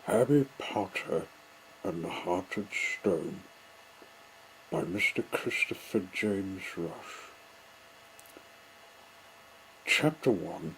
Harry Potter and the Hearted Stone by Mr. Christopher James Rush. Chapter 1.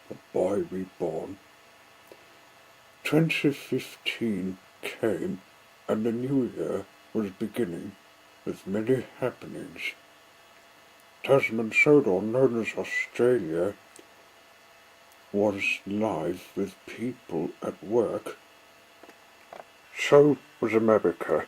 The Boy Reborn. 2015 came and the new year was beginning with many happenings. Tasman Sodor, known as Australia, was live with people at work. So was America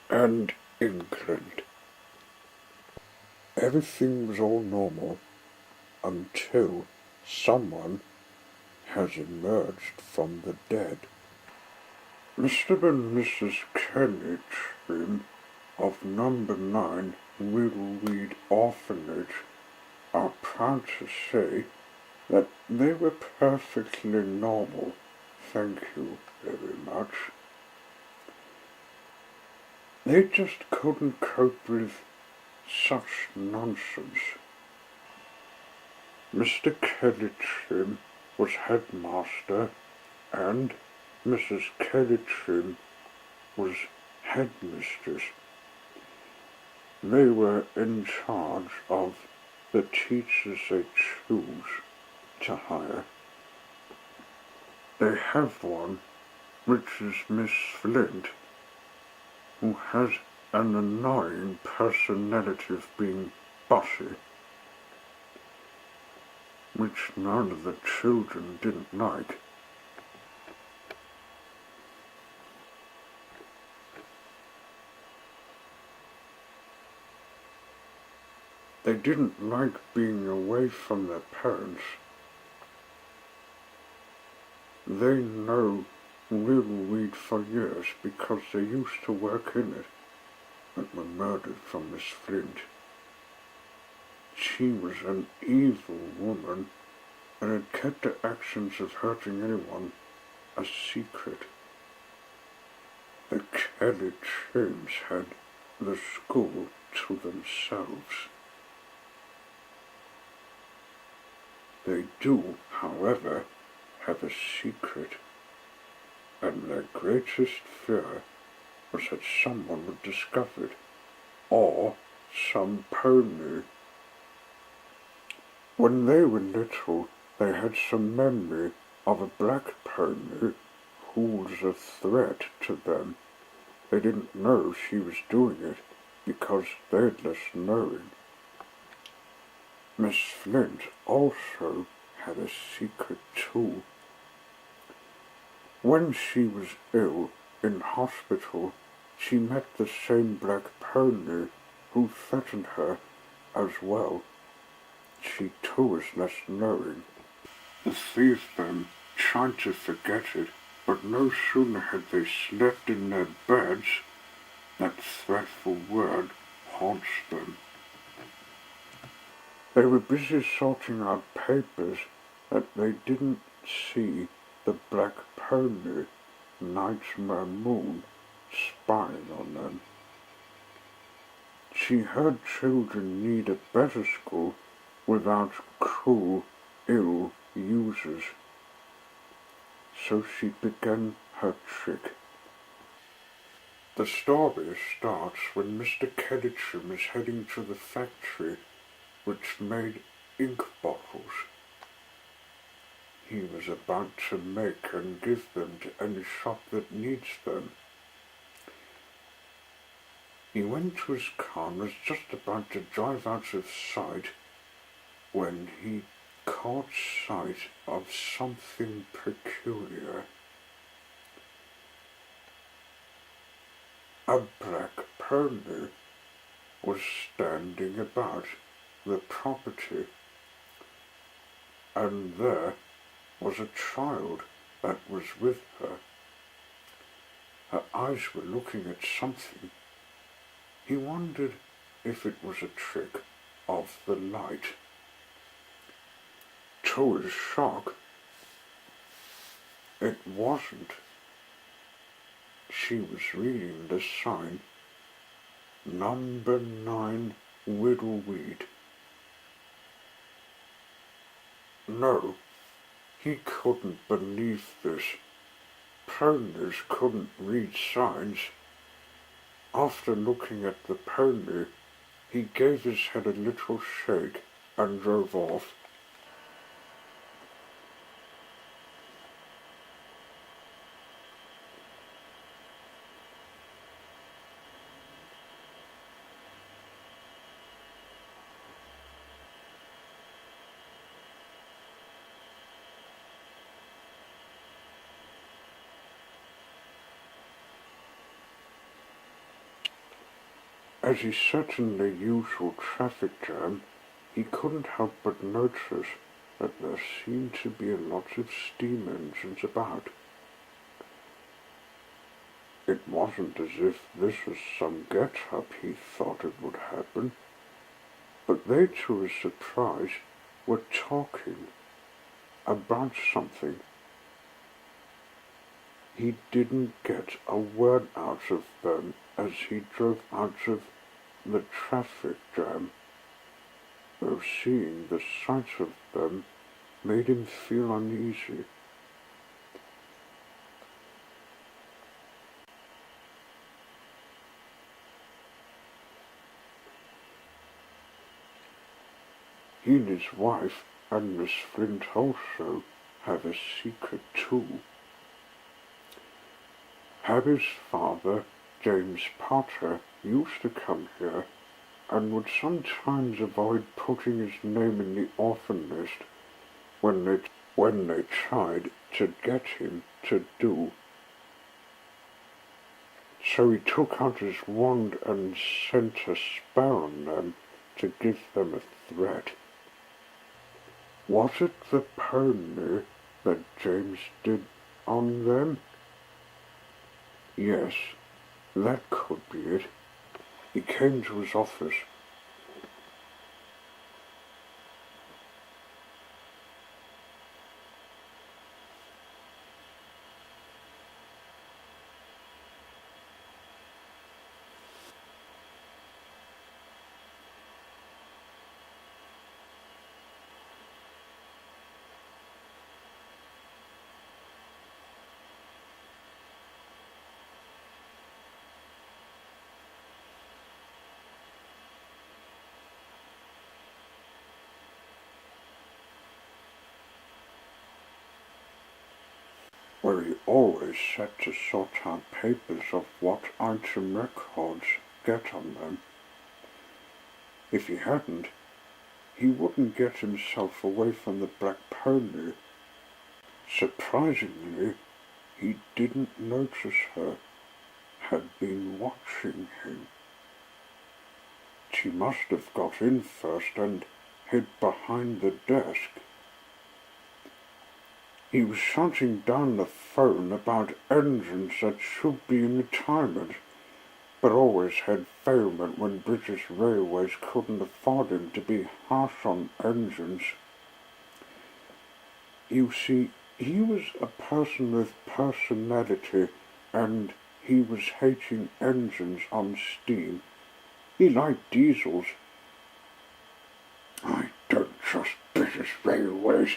and England. Everything was all normal until someone has emerged from the dead. Mr. and Mrs. Kelly Trim of number 9 Whittleweed Orphanage are proud to say that they were perfectly normal. Thank you very much. They just couldn't cope with such nonsense. Mr. Kelly Trim was headmaster and Mrs. Kelly Trim was headmistress. They were in charge of the teachers they choose to hire. They have one, which is Miss Flint, who has an annoying personality of being bossy, which none of the children didn't like. They didn't like being away from their parents. They know Whittleweed for years because they used to work in it and were murdered from Miss Flint. She was an evil woman and had kept her actions of hurting anyone a secret. The Kelly Trims had the school to themselves. They do, however, have a secret, and their greatest fear was that someone would discover it, or some pony. When they were little, they had some memory of a black pony who was a threat to them. They didn't know she was doing it because they had less knowing. Miss Flint also had a secret too. When she was ill in hospital, she met the same black pony who threatened her as well. She too was less knowing. The three of them tried to forget it, but no sooner had they slept in their beds, that dreadful word haunts them. They were busy sorting out papers that they didn't see the black pony, Nightmare Moon, spying on them. She heard children need a better school without cruel, ill users. So she began her trick. The story starts when Mr. Kelly Trim is heading to the factory which made ink bottles. He was about to make and give them to any shop that needs them. He went to his car and was just about to drive out of sight when he caught sight of something peculiar. A black pony was standing about the property, and there was a child that was with her. Her eyes were looking at something. He wondered if it was a trick of the light. To his shock, it wasn't. She was reading the sign, number 9 Whittleweed. No, he couldn't believe this. ponies couldn't read signs. After looking at the pony, he gave his head a little shake and drove off. As he sat in the usual traffic jam, he couldn't help but notice that there seemed to be a lot of steam engines about. It wasn't as if this was some get-up he thought it would happen, but they, to his surprise, were talking about something. He didn't get a word out of them as he drove out of the traffic jam, though seeing the sight of them made him feel uneasy. He and his wife and Miss Flint also have a secret too. Harry's father, James Potter, used to come here and would sometimes avoid putting his name in the orphan list when they tried to get him to do. So he took out his wand and sent a spell on them to give them a threat. Was it the pony that James did on them? Yes, that could be it. He came to his office. Where he always set to sort out papers of what item records get on them. If he hadn't, he wouldn't get himself away from the black pony. Surprisingly, he didn't notice her had been watching him. She must have got in first and hid behind the desk. He was shouting down the phone about engines that should be in retirement, but always had failment when British Railways couldn't afford him to be harsh on engines. You see, he was a person with personality, and he was hating engines on steam. He liked diesels. I don't trust British Railways.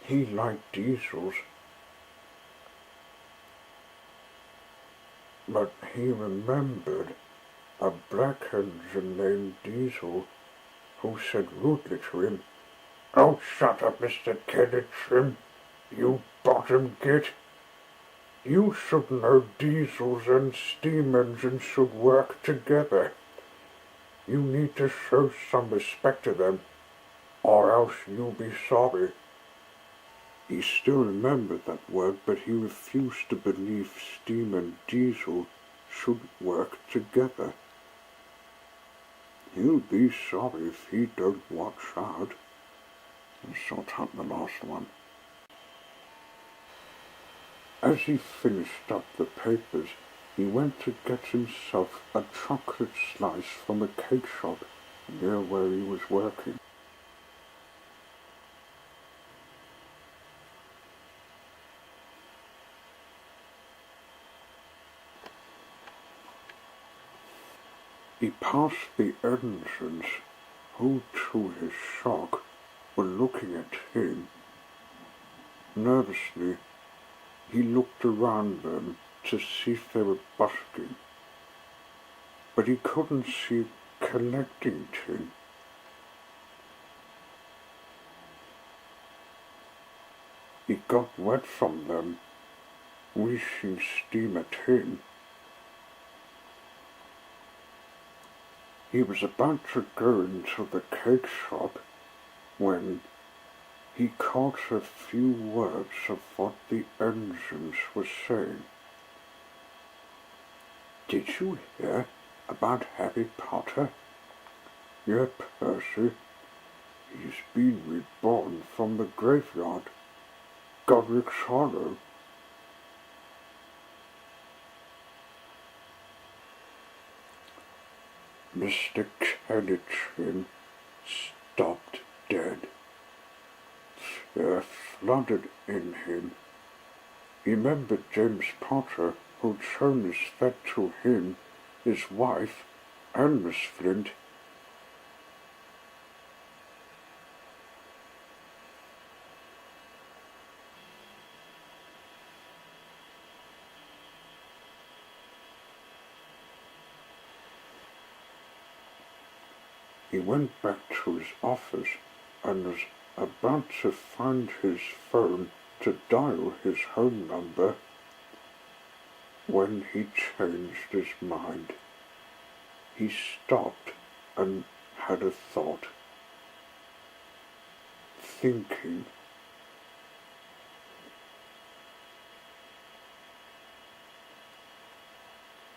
He liked diesels, but he remembered a black engine named Diesel who said rudely to him, "Oh, shut up, Mr. Kennertrim, you bottom git. You should know diesels and steam engines should work together. You need to show some respect to them, or else you'll be sorry." He still remembered that word, but he refused to believe steam and diesel should work together. He'll be sorry if he don't watch out and sort out the last one. As he finished up the papers, he went to get himself a chocolate slice from a cake shop near where he was working. He passed the engines, who, to his shock, were looking at him. Nervously, he looked around them to see if they were busking, but he couldn't see a collecting tin. He got wet from them, wishing steam at him. He was about to go into the cake shop when he caught a few words of what the engines were saying. "Did you hear about Harry Potter?" "Yeah, Percy. He's been reborn from the graveyard. Godric's Hollow." Mr. Kellitrin stopped dead. Fear flooded in him. He remembered James Potter, who'd shown his fate to him, his wife, and Miss Flint. He went back to his office and was about to find his phone to dial his home number when he changed his mind. He stopped and had a thought. Thinking.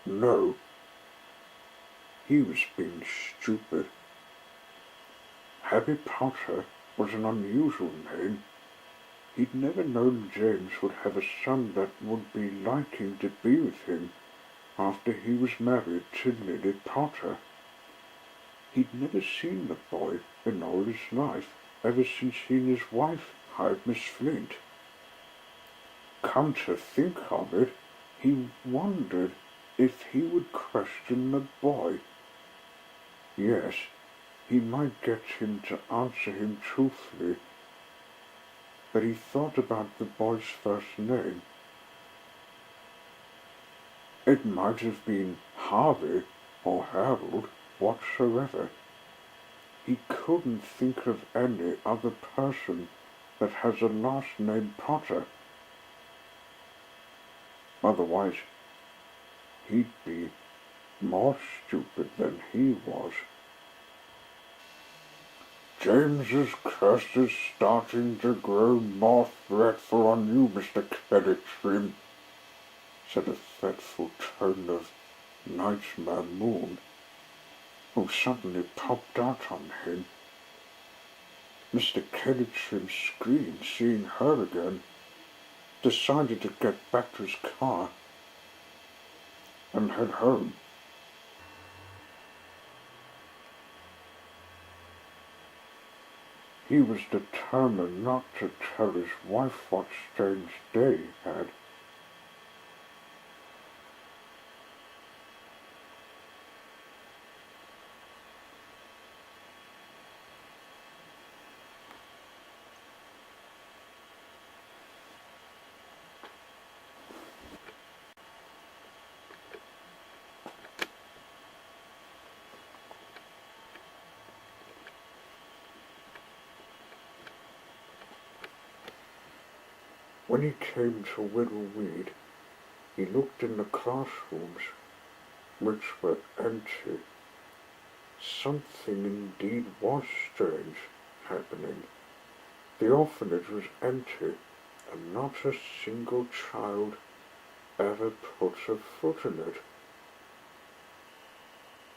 No, he was being stupid. Harry Potter was an unusual name. He'd never known James would have a son that would be liking to be with him after he was married to Lily Potter. He'd never seen the boy in all his life, ever since he and his wife hired Miss Flint. Come to think of it, he wondered if he would question the boy. Yes, he might get him to answer him truthfully, but he thought about the boy's first name. It might have been Harvey or Harold whatsoever. He couldn't think of any other person that has a last name Potter. Otherwise, he'd be more stupid than he was. "James's curse is starting to grow more dreadful on you, Mr. Kellitrin," said a thoughtful tone of Nightmare Moon, who suddenly popped out on him. Mr. Kellitrin screamed, seeing her again, decided to get back to his car and head home. He was determined not to tell his wife what strange day he had. When he came to Whittleweed, he looked in the classrooms, which were empty. Something indeed was strange happening. The orphanage was empty, and not a single child ever put a foot in it,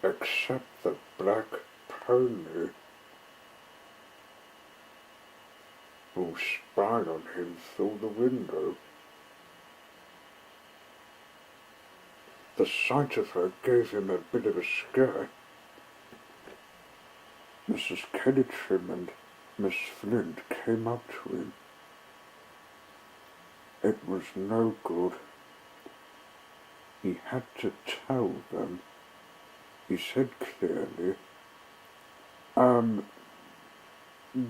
except the black pony, who spied on him through the window. The sight of her gave him a bit of a scare. Mrs. Kellitrin and Miss Flint came up to him. It was no good. He had to tell them. He said clearly,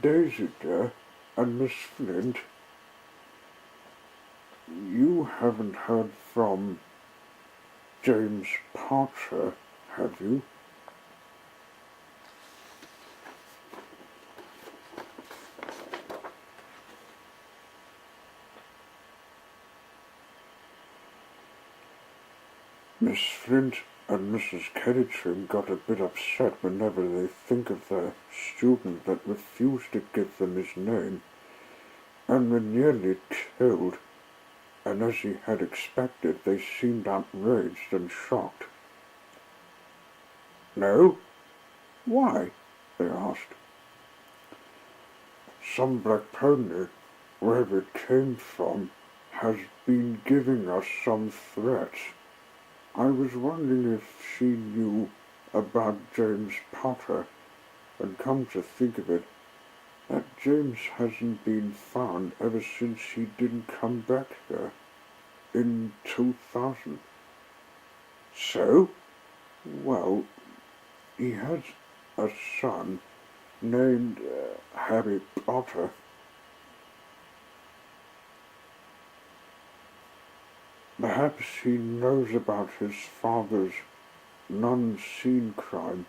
Daisy dear, and Miss Flint, You haven't heard from James Potter, have you? Miss Flint and Mrs. Kettitrim got a bit upset whenever they think of their student that refused to give them his name, and were nearly killed, and as he had expected, they seemed outraged and shocked. No? Why? They asked. Some black pony, wherever it came from, has been giving us some threats. I was wondering if she knew about James Potter, and come to think of it, that James hasn't been found ever since he didn't come back here in 2000. So? Well, he has a son named Harry Potter. Perhaps he knows about his father's non-seen crime.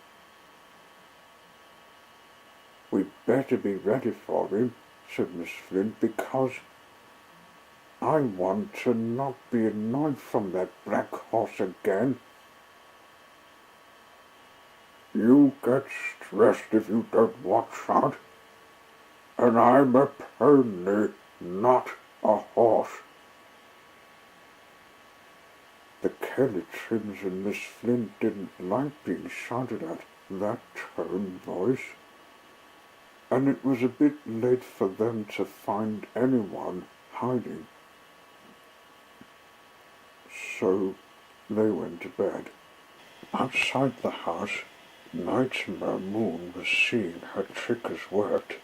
We'd better be ready for him, said Miss Flint, because I want to not be annoyed from that black horse again. You get stressed if you don't watch out. And I'm a pony, not a horse. The Kellytrims and Miss Flint didn't like being shouted at, that tone voice, and it was a bit late for them to find anyone hiding. So they went to bed. Outside the house, Nightmare Moon was seeing her trickers worked.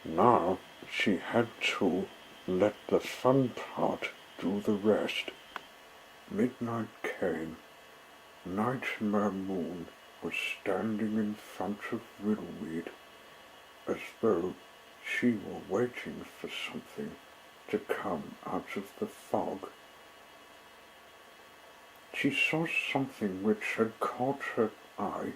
Now she had to let the fun part do the rest. Midnight came. Nightmare Moon was standing in front of Riddleweed, as though she were waiting for something to come out of the fog. She saw something which had caught her eye.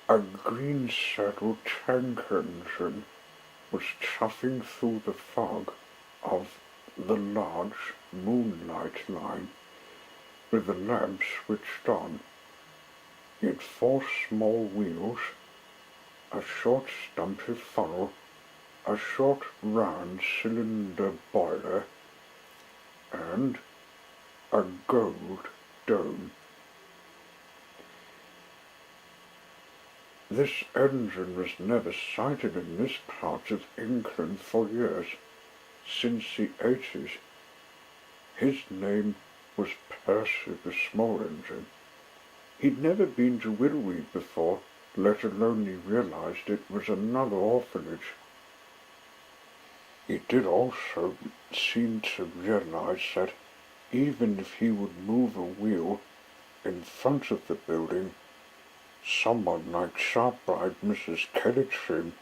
A green-saddled tank engine was chuffing through the fog of the large moonlight line with the lamp switched on. It had 4 small wheels, a short stumpy funnel, a short round cylinder boiler, and a gold dome. This engine was never sighted in this part of England for years, since the 80s. His name was Percy the Small Engine. He'd never been to Whittleweed before, let alone he realized it was another orphanage. He did also seem to realize that even if he would move a wheel in front of the building, someone like sharp-eyed Mrs. Kettitrim,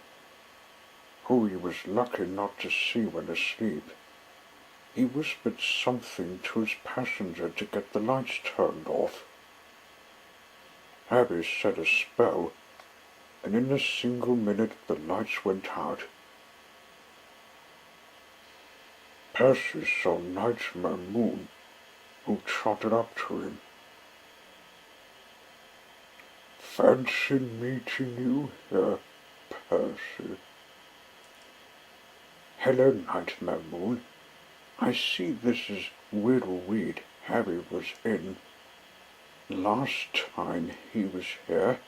who he was lucky not to see when asleep, he whispered something to his passenger to get the lights turned off. Harry said a spell, and in a single minute the lights went out. Percy saw Nightmare Moon, who trotted up to him. Fancy meeting you here, Percy. Hello, Nightmare Moon. I see this is Whittleweed Harry was in. Last time he was here.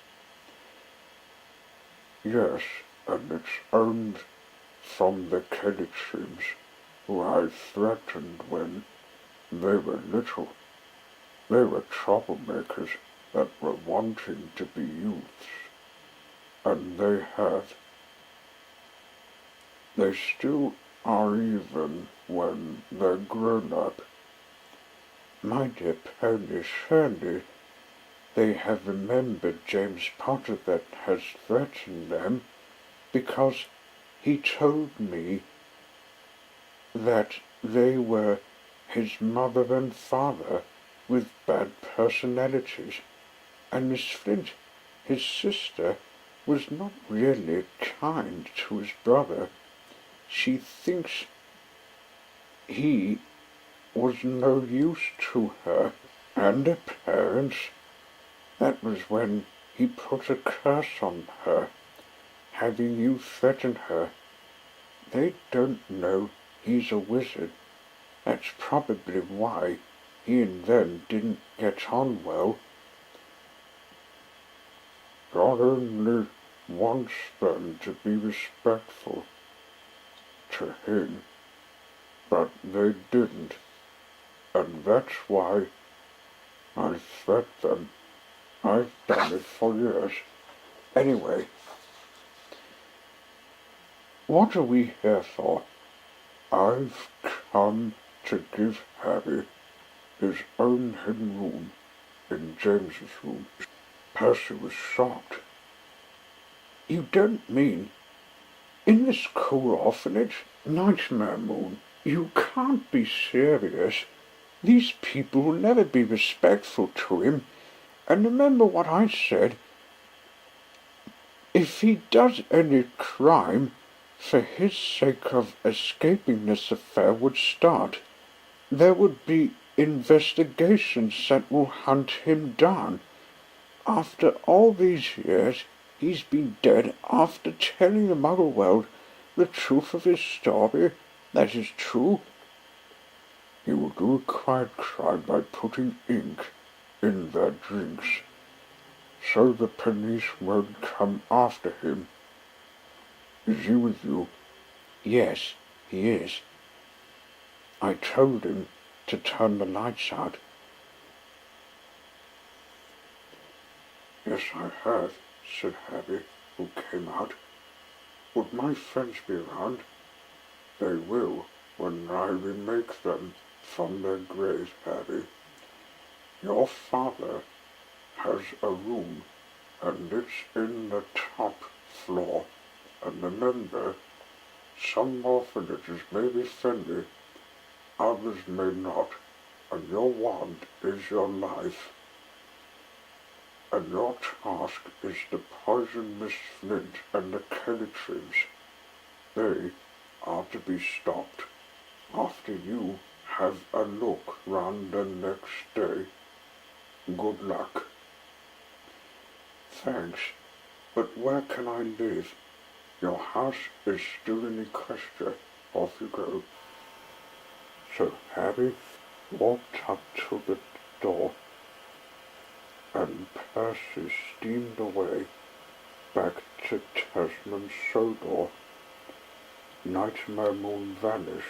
Yes, and it's owned from the Kellytrims, who I threatened when they were little. They were troublemakers that were wanting to be youths, and they have. They still are even when they're grown up. My dear pony, surely They have remembered James Potter that has threatened them because he told me that they were his mother and father with bad personalities, and Miss Flint, his sister, was not really kind to his brother. She thinks he was no use to her and her parents. That was when he put a curse on her, having you threaten her. They don't know he's a wizard. That's probably why he and them didn't get on well. God only wants them to be respectful to him, but they didn't, and that's why I threat them. I've done it for years. Anyway, what are we here for? I've come to give Harry his own hidden room in James's room. Percy was shocked. You don't mean in this cool orphanage? Nightmare Moon, you can't be serious. These people will never be respectful to him. And remember what I said. If he does any crime, for his sake of escaping this affair would start. There would be investigations that will hunt him down. After all these years, he's been dead after telling the Muggle world the truth of his story. That is true. He will do a quiet crime by putting ink in their drinks, so the police won't come after him. Is he with you? Yes, he is. I told him to turn the lights out. Yes, I have, said Harry, who came out. Would my friends be around? They will, when I remake them from their graves, Harry. Your father has a room, and it's in the top floor. And remember, some orphanages may be friendly, others may not, and your wand is your life. And your task is to poison Miss Flint and the Kellytrins. They are to be stopped after you have a look round the next day. Good luck. Thanks, but where can I live? Your house is still in Equestria. Off you go. So Harry walked up to the door, and Percy steamed away back to Tasman Sodor. Nightmare Moon vanished.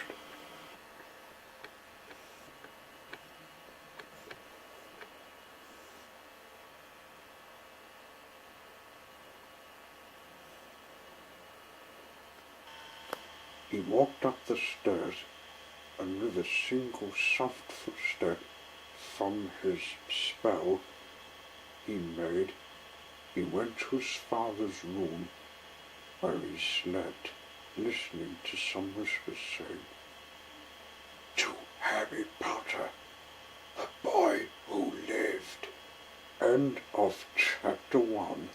He walked up the stairs, and with a single soft footstep from his spell he made, he went to his father's room, where he slept, listening to some whispers saying, "To Harry Potter, the boy who lived." End of chapter 1.